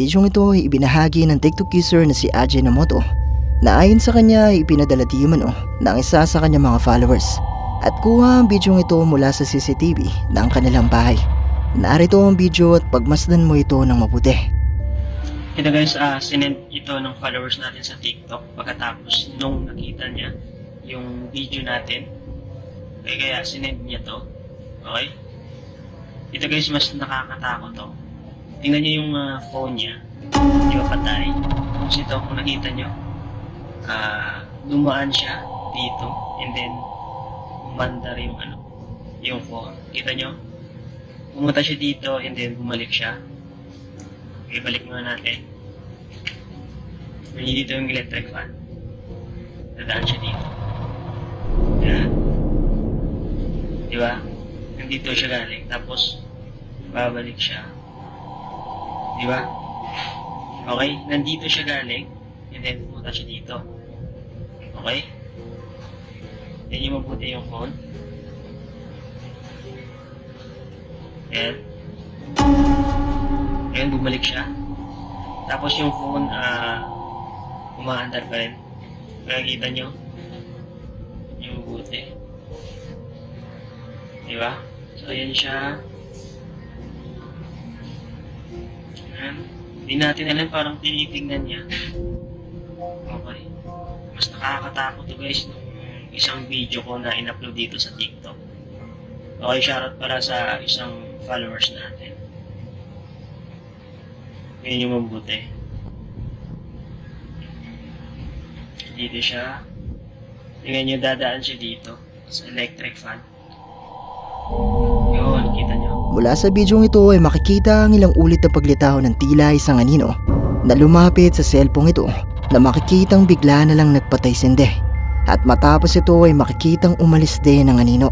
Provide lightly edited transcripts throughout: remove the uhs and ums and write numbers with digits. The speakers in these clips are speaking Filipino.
bidyong ito ay ibinahagi ng TikTok user na si Ajinomoto na ayon sa kanya ay ipinadala di umano ng isa sa kanyang mga followers at kuha ang bidyong ito mula sa CCTV ng kanilang bahay. Narito ang video at pagmasdan mo ito ng mabuti. Ito guys, sinend ito ng followers natin sa TikTok pagkatapos nung nakita niya yung video natin. Kaya sinend niya to. Okay? Ito guys, mas nakakatakot to. Tingnan niyo yung phone niya. Di ba patay? Tapos ito, kung nakita niyo, dumaan siya dito and then umandar yung phone. Kita niyo? Pumunta siya dito and then bumalik siya. Okay, balik muna natin. Dito yung electric fan. Dadaan siya dito. Yan. Di ba? Nandito siya galing. Tapos, babalik siya. Di ba? Okay? Nandito siya galing. And then, pumunta siya dito. Okay? Yan yung mabuti yung phone. Ayan. Ayan, bumalik siya. Tapos yung phone, umaandar pa rin. Nakikita nyo? Yung mabuti. Diba? So, ayan siya. Ayan. Hindi natin alam, parang tinitingnan niya. Okay. Mas nakakatakot to guys nung isang video ko na in-upload dito sa TikTok. Okay, shoutout para sa isang followers natin. Ngayon yung mabuti. Dito siya. Tingnan nyo, dadaan siya dito sa electric fan. Yun, kita nyo. Mula sa bidyong ito ay makikita ang ilang ulit na paglitaw ng tila isang anino na lumapit sa cellphone ito na makikitang bigla na lang nagpatay sindi at matapos ito ay makikitang umalis din ang anino.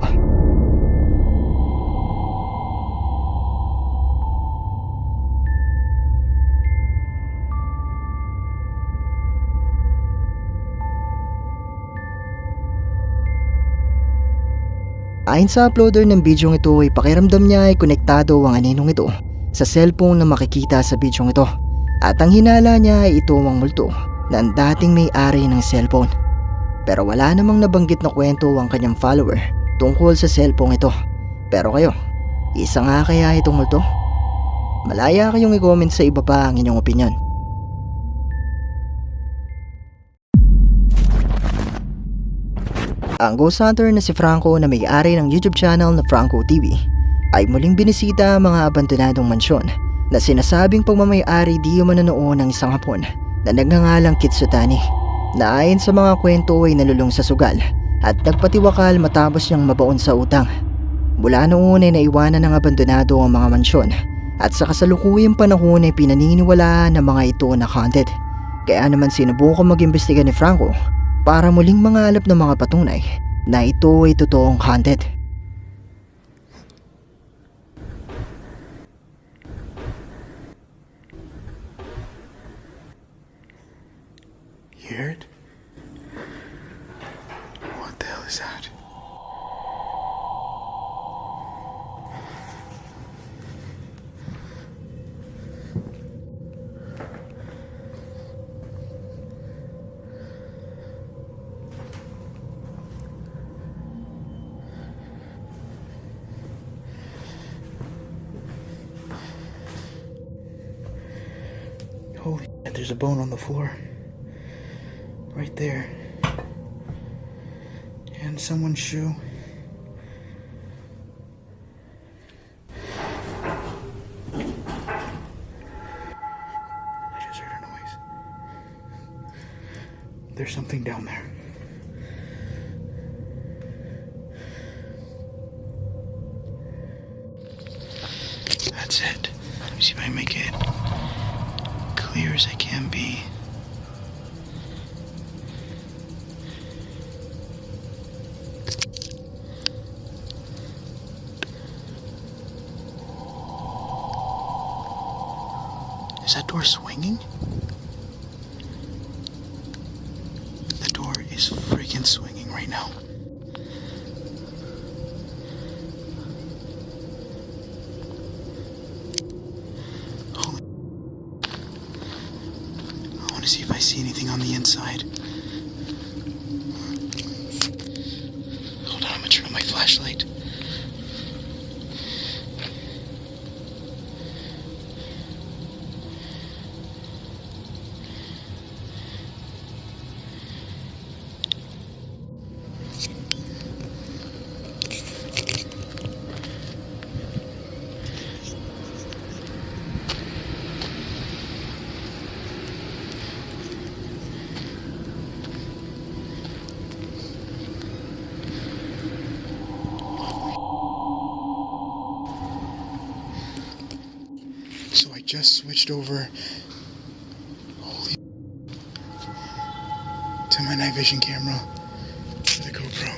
Ayon sa uploader ng bidyong ito ay pakiramdam niya ay konektado ang aninong ito sa cellphone na makikita sa bidyong ito at ang hinala niya ay ito ang multo na ang dating may-ari ng cellphone. Pero wala namang nabanggit na kwento ang kanyang follower tungkol sa cellphone ito. Pero kayo, isa nga kaya itong multo? Malaya kayong i-comment sa iba pa ang inyong opinion. Ang ghost hunter na si Franco na may-ari ng YouTube channel na Franco TV ay muling binisita ang mga abandonadong mansyon na sinasabing pagmamay-ari di umano noon ng isang Hapon na nagngangalang Kitsutani na ayon sa mga kwento ay nalulong sa sugal at nagpatiwakal matapos niyang mabaon sa utang. Mula noon ay naiwanan ng abandonado ang mga mansyon at sa kasalukuyang panahon ay pinaniniwalaan ng mga ito na haunted. Kaya naman sinubukan mag-imbestiga ni Franco para muling mangalap ng mga patunay na ito ay totoong haunted. You hear it? What the hell is that? Holy shit, there's a bone on the floor. Right there. And someone's shoe. I just heard a noise. There's something down there. That's it. Let me see if I can make it clear as I can be. Is that door swinging? The door is freaking swinging right now. Holy. me see if I see anything on the inside. Hold on, I'm gonna turn on my flashlight. So I just switched over to my night vision camera for the GoPro.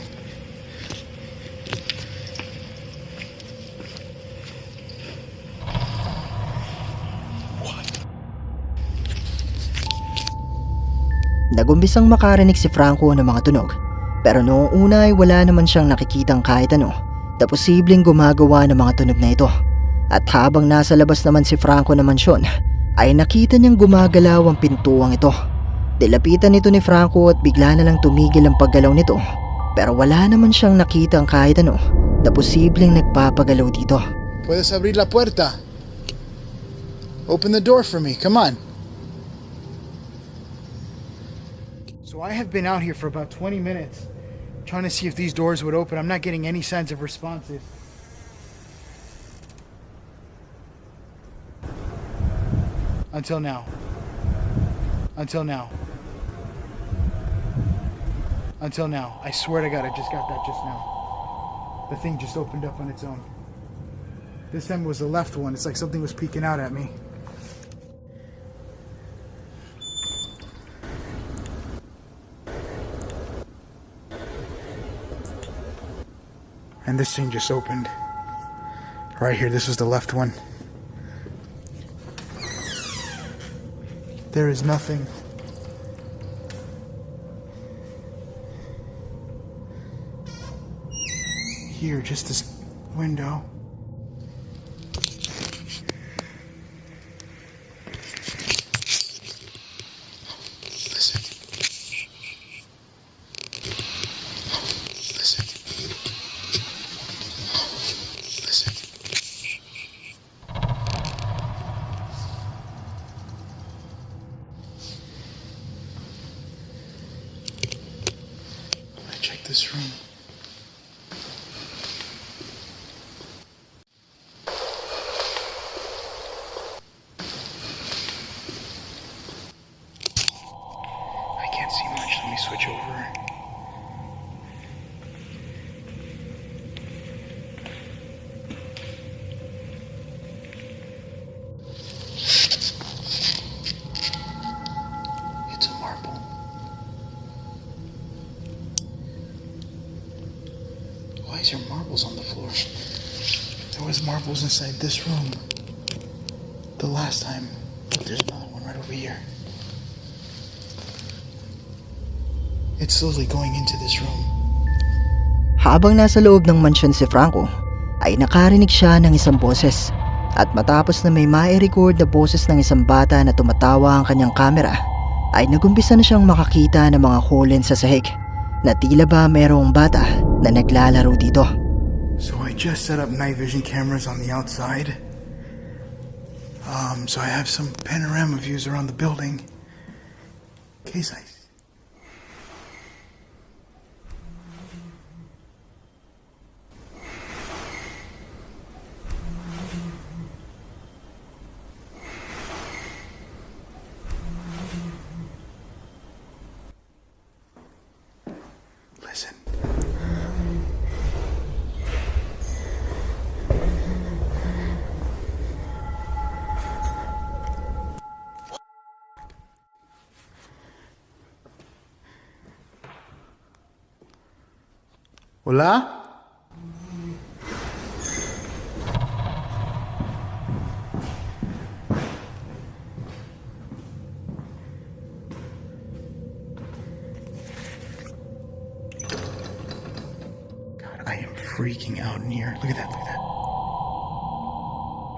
Nagumpisang makarinig si Franco ng mga tunog, pero noong una ay wala naman siyang nakikitang kahit ano na posibleng gumagawa ng mga tunog na ito. At habang nasa labas naman si Franco ng mansyon, ay nakita niyang gumagalaw ang pintuang ito. Dilapitan nito ni Franco at bigla na lang tumigil ang paggalaw nito, pero wala naman siyang nakitang kahit ano na posibleng nagpapagalaw dito. Puedes abrir la puerta. Open the door for me. Come on. So I have been out here for about 20 minutes trying to see if these doors would open. I'm not getting any signs of responses. Until now. Until now. Until now. I swear to God, I just got that just now. The thing just opened up on its own. This time it was the left one. It's like something was peeking out at me. And this thing just opened. Right here, this was the left one. There is nothing. Here, just this window. Listen. Listen. Listen. I check this room. I can't see much. Let me switch over. It's a marble. Why is there marbles on the floor? There was marbles inside this room. The last time. Look, there's another one right over here. It's slowly going into this room. Habang nasa loob ng mansyon si Franco, ay nakarinig siya ng isang boses. At matapos na may mai-record na boses ng isang bata na tumatawa ang kanyang kamera, ay nagumpisa na siyang makakita ng mga holen sa sahig na tila ba mayroong bata na naglalaro dito. So I just set up night vision cameras on the outside. So I have some panorama views around the building. In case I... Listen. Hola? God, I am freaking out in here. Look at that, look at that.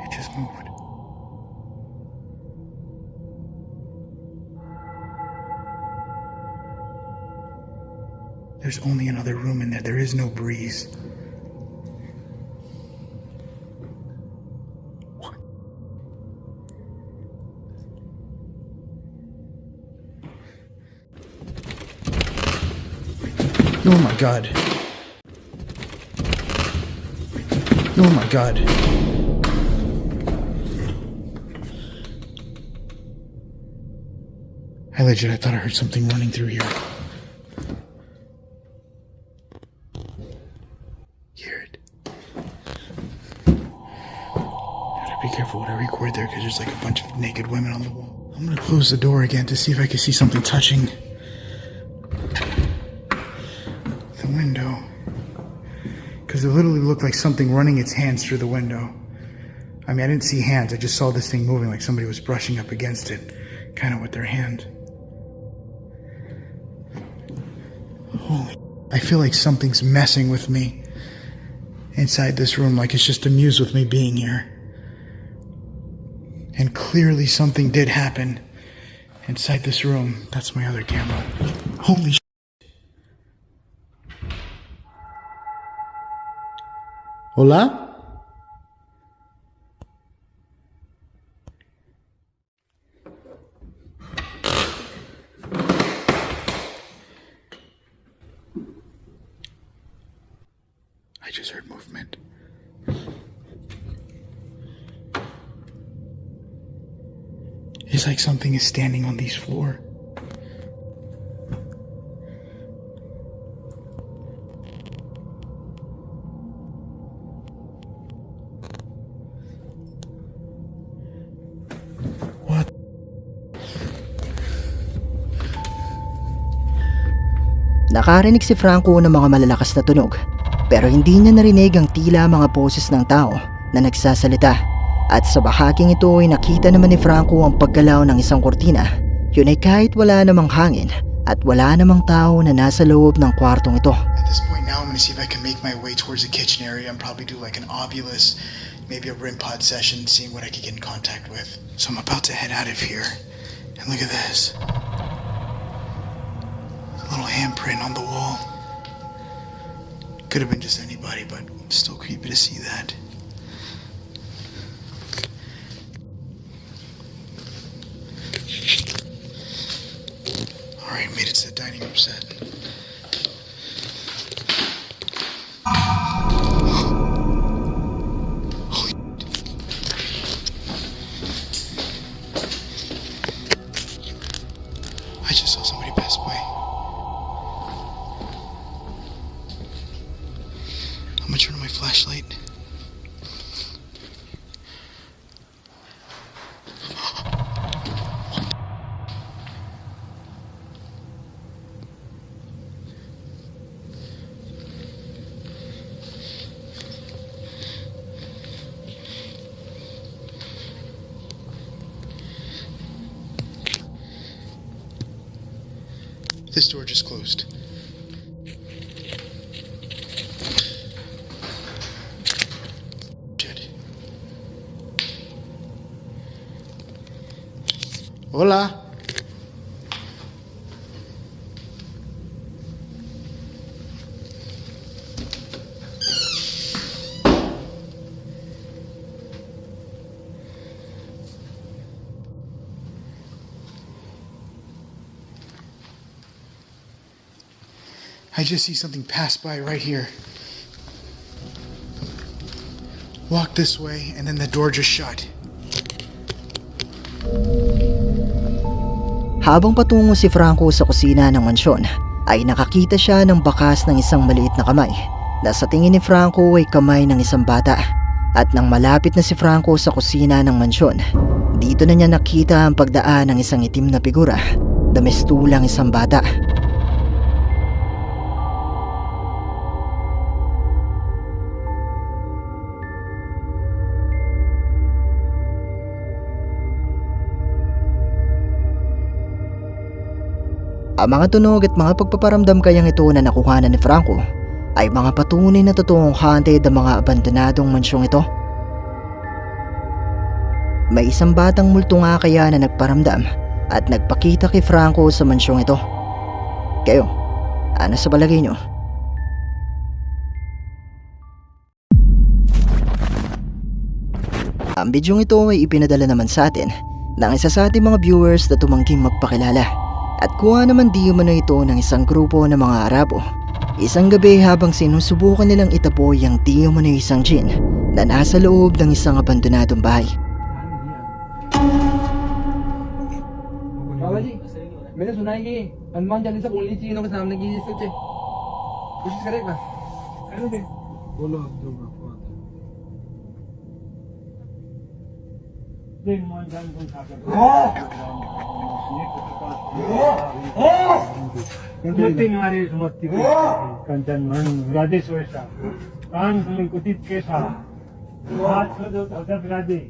It just moved. There's only another room in there. There is no breeze. What? Oh my god. Oh my god. I thought I heard something running through here. Hear it. Gotta be careful what I record there because there's like a bunch of naked women on the wall. I'm gonna close the door again to see if I can see something touching the window. Because it literally looked like something running its hands through the window. I mean, I didn't see hands. I just saw this thing moving like somebody was brushing up against it, kind of with their hand. Holy, I feel like something's messing with me inside this room, like it's just amused with me being here. And clearly something did happen inside this room. That's my other camera. Holy shit. Hola? I just heard movement. It's like something is standing on this floor. What? Nakarinig si Franco ng mga malalakas na tunog, pero hindi niya narinig ang tila mga boses ng tao na nagsasalita. At sa bahaging ito ay nakita naman ni Franco ang paggalaw ng isang kortina. Yun ay kahit wala namang hangin at wala namang tao na nasa loob ng kwartong ito. At this point now, I'm gonna see if I can make my way towards the kitchen area and probably do like an Ovilus, maybe a REM pod session, seeing what I can get in contact with. So I'm about to head out of here. And look at this. A little handprint on the wall. Could have been just anybody, but still creepy to see that. Alright, made it to the dining room set. Holy I just saw somebody pass by. I'm gonna turn on my flashlight. This door just closed. Shit. Hola. I just see something pass by right here. Walk this way, and then the door just shut. Habang patungo si Franco sa kusina ng mansyon, ay nakakita siya ng bakas ng isang maliit na kamay na sa tingin ni Franco ay kamay ng isang bata. At nang malapit na si Franco sa kusina ng mansyon, dito na niya nakita ang pagdaan ng isang itim na figura na mistulang isang bata. Ang mga tunog at mga pagpaparamdam kayang ito na nakuhanan ni Franco ay mga patunay na totoong haunted ang mga abandonadong mansyong ito. May isang batang multo nga kaya na nagparamdam at nagpakita kay Franco sa mansyong ito. Kayo, Ano sa palagay nyo? Ang bidyong ito ay ipinadala naman sa atin ng isa sa ating mga viewers na tumangging magpakilala at kuha naman di umano ito ng isang grupo ng mga Arabo. Isang gabi habang sinusubukan nilang itapoy ang di umano isang jinn na nasa loob ng isang abandonadong bahay. बाबा जी मैंने सुना है कि हनुमान चालीसा बोलनी चाहिए इन्हों के सामने की सोचे कोशिश करेगा बोलो कंचन मन राधे सोयसा कान तुम्हें कुतित केसा हाथ खोदो भगत राधे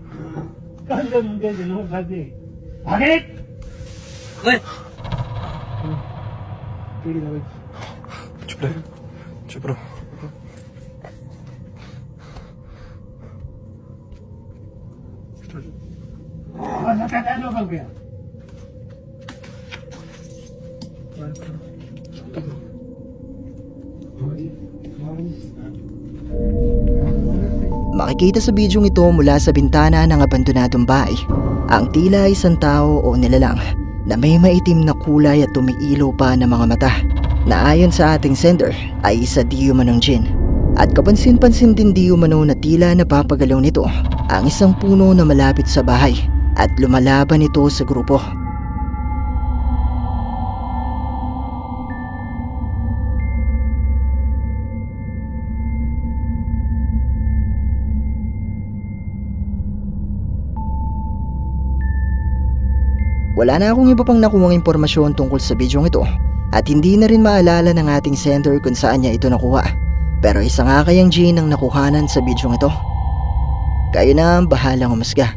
कंचन मुझे दिनों राधे भागे चुप रहो और लगातार लो कर गया Makikita sa bidyong ito mula sa bintana ng abandonadong bahay ang tila isang tao o nilalang na may maitim na kulay at tumiilo pa ng mga mata na ayon sa ating sender ay isa di umanong jinn. At kapansin-pansin din di umano na tila napapagalaw nito ang isang puno na malapit sa bahay at lumalaban ito sa grupo. Wala na akong iba pang nakuhang impormasyon tungkol sa bidyong ito at hindi na rin maalala ng ating sender kung saan niya ito nakuha. Pero isa nga kayang Jin ang nakuhanan sa bidyong ito. Kayo na ang bahalang umusga.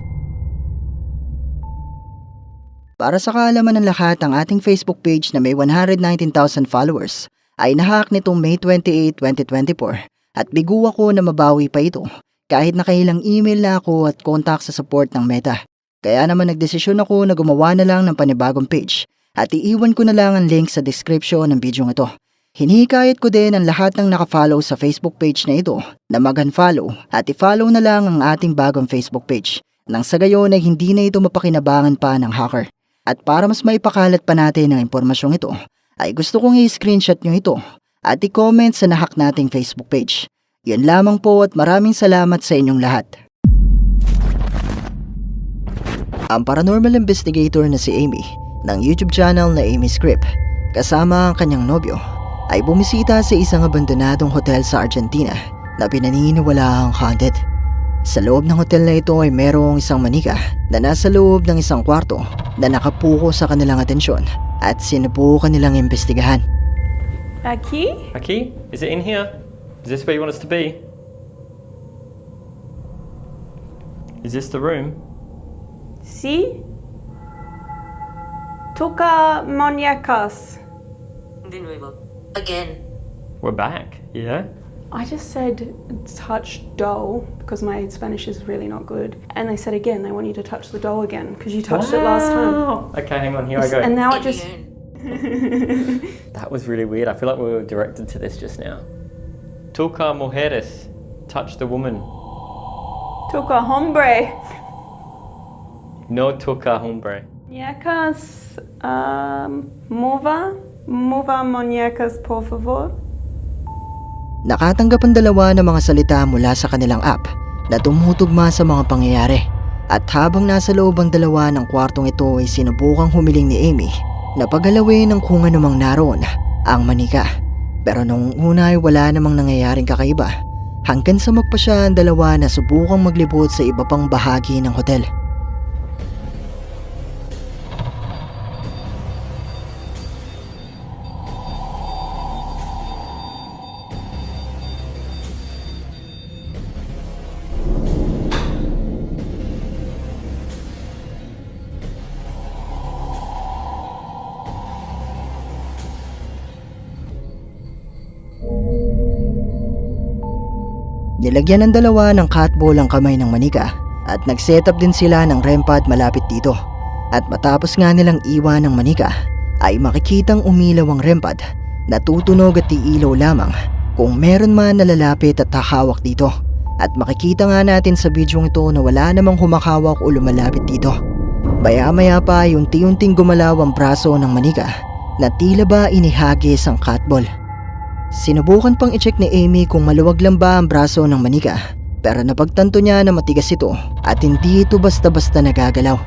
Para sa kaalaman ng lahat, ang ating Facebook page na may 119,000 followers ay nahack nitong May 28, 2024 at bigo ako na mabawi pa ito kahit nakailang email na ako at contact sa support ng Meta. Kaya naman nagdesisyon ako na gumawa na lang ng panibagong page at iiwan ko na lang ang link sa description ng bidyong ito. Hinihikayat ko din ang lahat ng nakafollow sa Facebook page na ito na mag-unfollow at i-follow na lang ang ating bagong Facebook page nang sa gayon ay hindi na ito mapakinabangan pa ng hacker. At para mas maipakalat pa natin ang impormasyong ito, ay gusto kong i-screenshot nyo ito at i-comment sa nahack nating Facebook page. Yun lamang po at maraming salamat sa inyong lahat. Ang paranormal investigator na si Amy ng YouTube channel na Amy Script kasama ang kanyang nobyo ay bumisita sa isang abandonadong hotel sa Argentina na pinaniniwalaang haunted. Sa loob ng hotel na ito ay merong isang manika na nasa loob ng isang kwarto na nakapuko sa kanilang atensyon at sinubukan nilang imbestigahan. Aquí? Aquí? Is it in here? Is this where you want us to be? Is this the room? Sí. Toca muñecas. De nuevo. Again. We're back, yeah? I just said touch doll because my Spanish is really not good. And they said again, they want you to touch the doll again because you touched it last time. Okay, hang on, here I go. And now it just... That was really weird. I feel like we were directed to this just now. Toca mujeres. Touch the woman. Toca hombre. No toca hombre. Muñecas, mova muñecas, por favor. Nakatanggap ang dalawa ng mga salita mula sa kanilang app na tumutugma sa mga pangyayari. At habang nasa loob ang dalawa ng kwartong ito ay sinubukang humiling ni Amy na pagalawin ng kung anumang naroon ang manika. Pero nung una ay wala namang nangyayaring kakaiba hanggang sa magpasya ang dalawa na subukang maglibot sa iba pang bahagi ng hotel. Nilagyan ng dalawa ng catball ang kamay ng manika at nag-setup din sila ng REM pad malapit dito. At matapos nga nilang iwan ng manika ay makikitang umilaw ang REM pad Natutunog at iilaw lamang kung meron man nalalapit at hahawak dito. At makikita nga natin sa bidyong ito na wala namang humakawak o lumalapit dito. Maya-maya pa ay unti-unting gumalaw ang braso ng manika na tila ba inihagis ang catball. Sinubukan pang i-check ni Amy kung maluwag lang ba ang braso ng manika, pero napagtanto niya na matigas ito at hindi ito basta-basta nagagalaw.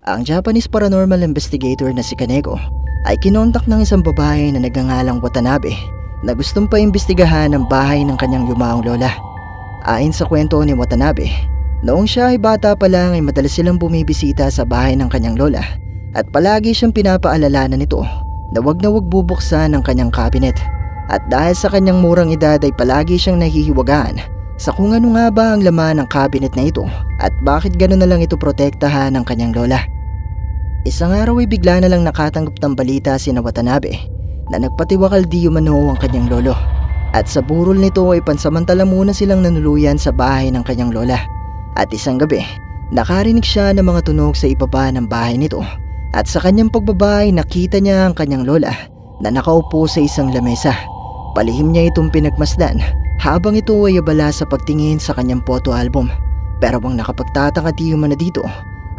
Ang Japanese paranormal investigator na si Kaneko ay kinontak ng isang babae na nagngangalang Watanabe na gustong paimbestigahan ang bahay ng kanyang yumaong lola. Ayon sa kwento ni Watanabe, noong siya ay bata pa lang ay madalas silang bumibisita sa bahay ng kanyang lola at palagi siyang pinapaalalanan nito na wag bubuksan ang kanyang cabinet. At dahil sa kanyang murang edad ay palagi siyang nahihiwagaan sa kung ano nga ba ang laman ng cabinet na ito at bakit gano'n na lang ito protektahan ng kanyang lola. Isang araw ay bigla na lang nakatanggap ng balita si Watanabe na nagpatiwakal di umano ang kanyang lolo. At sa burol nito ay pansamantala muna silang nanuluyan sa bahay ng kanyang lola. At isang gabi, nakarinig siya ng mga tunog sa ibaba ng bahay nito. At sa kanyang pagbaba ay nakita niya ang kanyang lola na nakaupo sa isang lamesa. Palihim niya itong pinagmasdan habang ito ay abala sa pagtingin sa kanyang photo album. Pero ang nakapagtataka di umano dito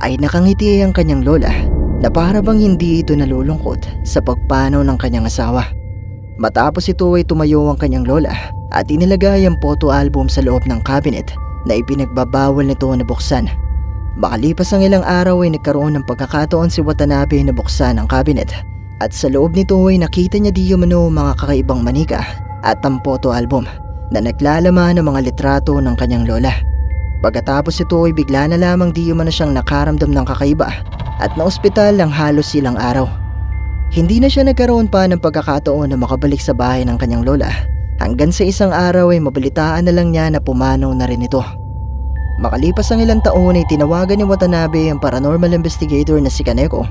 ay nakangiti ang kanyang lola na para bang hindi ito nalulungkot sa pagpanaw ng kanyang asawa. Matapos ito ay tumayo ang kanyang lola at inilagay ang photo album sa loob ng cabinet na ipinagbabawal nito na buksan. Makalipas ang ilang araw ay nagkaroon ng pagkakataon si Watanabe na buksan ang cabinet at sa loob nito ay nakita niya di umano mga kakaibang manika at ang photo album na naglalaman ng mga litrato ng kanyang lola. Pagkatapos ito ay bigla na lamang di umano siyang nakaramdam ng kakaiba at naospital ng halos ilang araw. Hindi na siya nagkaroon pa ng pagkakataon na makabalik sa bahay ng kanyang lola hanggang sa isang araw ay mabalitaan na lang niya na pumanaw na rin ito. Makalipas ang ilang taon ay tinawagan ni Watanabe ang paranormal investigator na si Kaneko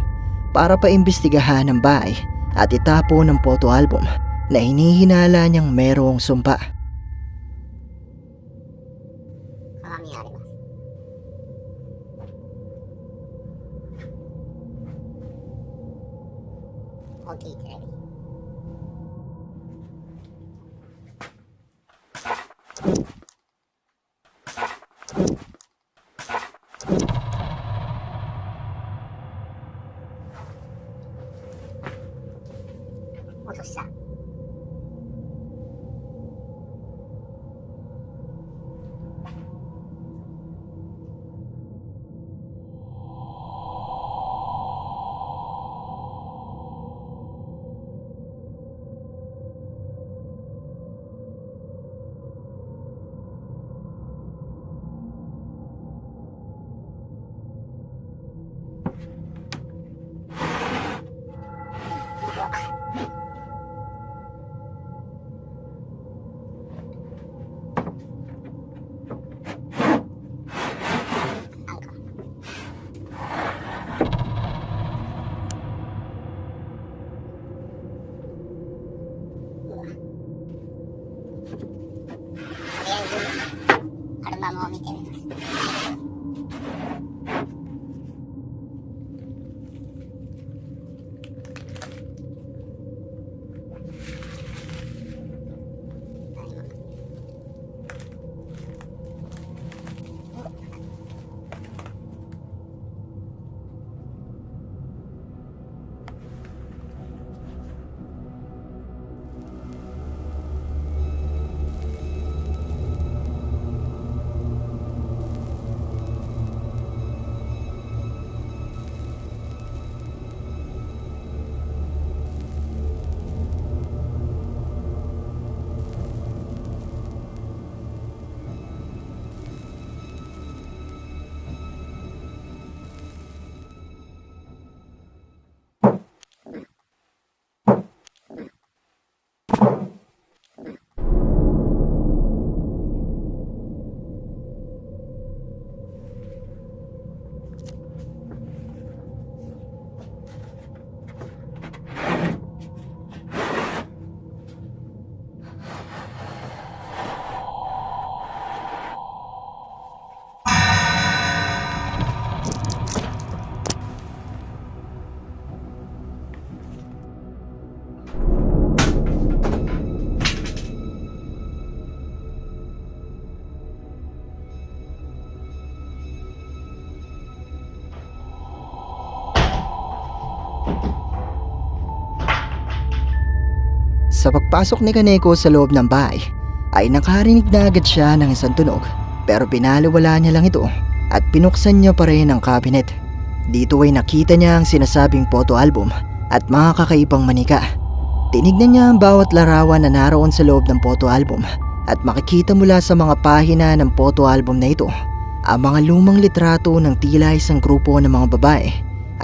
para paimbestigahan ang bahay at itapo ng photo album na hinihinala niyang merong sumpa. 鏡あります。大きいテレビ。落とした。アルバムを見てみます。Sa pagpasok ni Kaneko sa loob ng bahay, ay nakarinig na agad siya ng isang tunog, pero pinaliwala niya lang ito at pinuksan niya pa rin ang cabinet. Dito ay nakita niya ang sinasabing photo album at mga kakaibang manika. Tinignan niya ang bawat larawan na naroon sa loob ng photo album at makikita mula sa mga pahina ng photo album na ito ang mga lumang litrato ng tila isang grupo ng mga babae,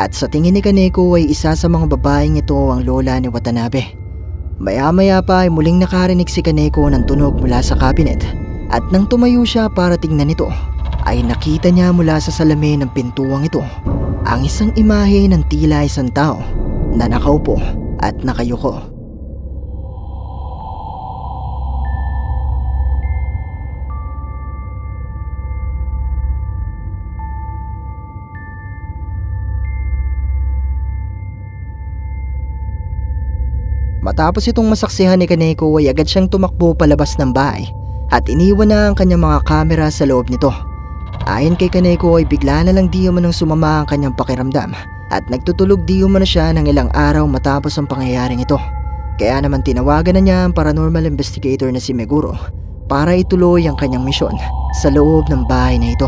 at sa tingin ni Kaneko ay isa sa mga babaeng ito ang lola ni Watanabe. Maya-maya pa ay muling nakarinig si Kaneko ng tunog mula sa cabinet, at nang tumayo siya para tingnan ito ay nakita niya mula sa salamin ng pintuang ito ang isang imahe ng tila isang tao na nakaupo at nakayuko. Matapos itong masaksihan ni Kaneko ay agad siyang tumakbo palabas ng bahay at iniwan na ang kanyang mga kamera sa loob nito. Ayon kay Kaneko ay bigla na lang di umanong sumama ang kanyang pakiramdam at nagtutulog di umano siya ng ilang araw matapos ang pangyayaring ito. Kaya naman tinawagan na niya ang paranormal investigator na si Meguro para ituloy ang kanyang misyon sa loob ng bahay na ito.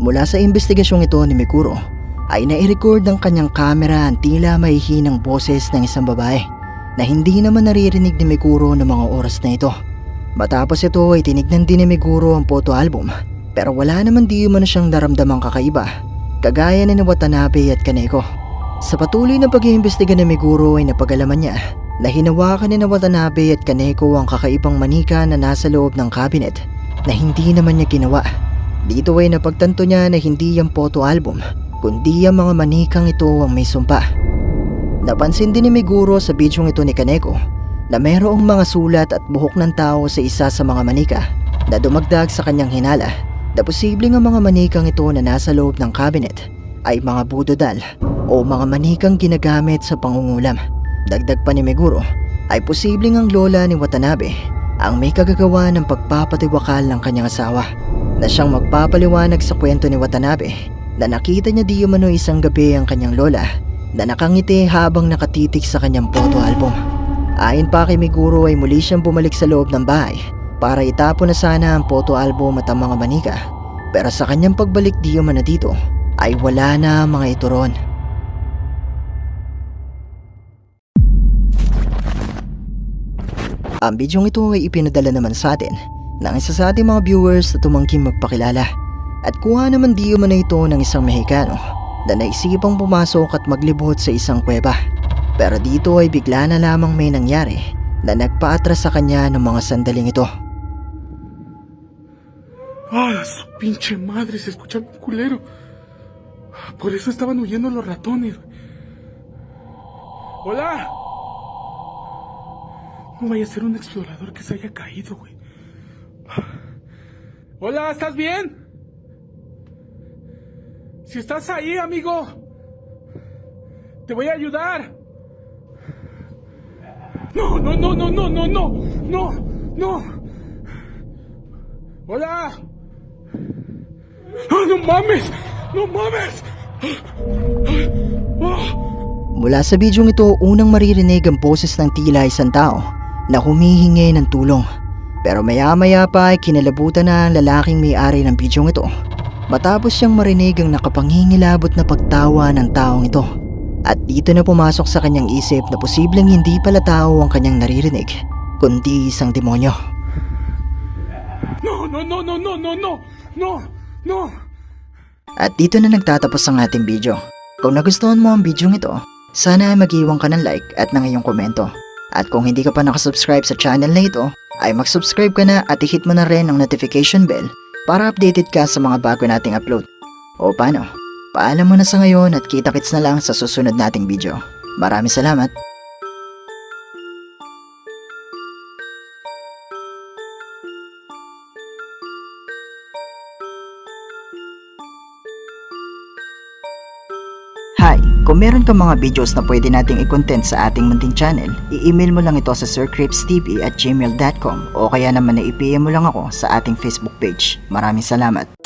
Mula sa investigasyong ito ni Meguro ay nai-record ng kanyang kamera ang tila mahihinang boses ng isang babae na hindi naman naririnig ni Meguro ng mga oras na ito. Matapos ito ay tinignan din ni Meguro ang photo album pero wala naman di umano siyang naramdamang kakaiba kagaya ni Watanabe at Kaneko. Sa patuloy na pag-iimbestiga ni Meguro ay napagalaman niya na hinawakan ni Watanabe at Kaneko ang kakaibang manika na nasa loob ng cabinet na hindi naman niya ginawa. Dito ay napagtanto niya na hindi yung photo album kundi ang mga manikang ito ang may sumpa. Napansin din ni Meguro sa bidyong ito ni Kaneko na mayroong mga sulat at buhok ng tao sa isa sa mga manika na dumagdag sa kanyang hinala na posibleng ang mga manikang ito na nasa loob ng cabinet ay mga budodal o mga manikang ginagamit sa pangungulam. Dagdag pa ni Meguro ay posibleng ang lola ni Watanabe ang may kagagawa ng pagpapatiwakal ng kanyang asawa na siyang magpapaliwanag sa kwento ni Watanabe na nakita niya di umano isang gabi ang kanyang lola na nakangiti habang nakatitig sa kanyang photo album. Ayon pa kay Meguro ay muli siyang bumalik sa loob ng bahay para itapon na sana ang photo album at ang mga manika, pero sa kanyang pagbalik di umano dito ay wala na ang mga ito ron. Ang bidyong ito ay ipinadala naman sa atin ng isa sa ating mga viewers na tumangking magpakilala at kuha naman di umano ito ng isang Mexicano na naisipang pumasok at maglibot sa isang kuweba. Pero dito ay bigla na lamang may nangyari na nagpaatras sa kanya ng mga sandaling ito. ¡Ah, su pinche madre! Se escucha bien culero. Por eso estaban huyendo los ratones. ¡Hola! No vaya a ser un explorador que se haya caído, güey. ¡Hola! ¿Estás bien? Si estás ahí, amigo, te voy a ayudar. No, no, no, no, no, no, no, no, no. ¡Hola! ¡Ah, no mames! ¡No mames! Mula sa bidyong ito, unang maririnig ang boses ng tila isang tao na humihingi ng tulong. Pero maya-maya pa ay kinalabutan na ang lalaking may-ari ng bidyong ito matapos siyang marinig ang nakapanghingilabot na pagtawa ng taong ito. At dito na pumasok sa kanyang isip na posibleng hindi pala tao ang kanyang naririnig, kundi isang demonyo. No, no, no, no, no, no, no, no, no. At dito na nagtatapos ang ating video. Kung nagustuhan mo ang bidyong ito, sana ay mag-iwan ka ng like at ng iyong komento. At kung hindi ka pa nakasubscribe sa channel na ito, ay mag-subscribe ka na at i-hit mo na rin ang notification bell para updated ka sa mga bago nating upload. O paano? Paalam mo na sa ngayon at kita-kits na lang sa susunod nating video. Maraming salamat! Hi! Kung meron kang mga videos na pwede nating i-content sa ating munting channel, i-email mo lang ito sa sircripstv@gmail.com o kaya naman na i-PM mo lang ako sa ating Facebook page. Maraming salamat!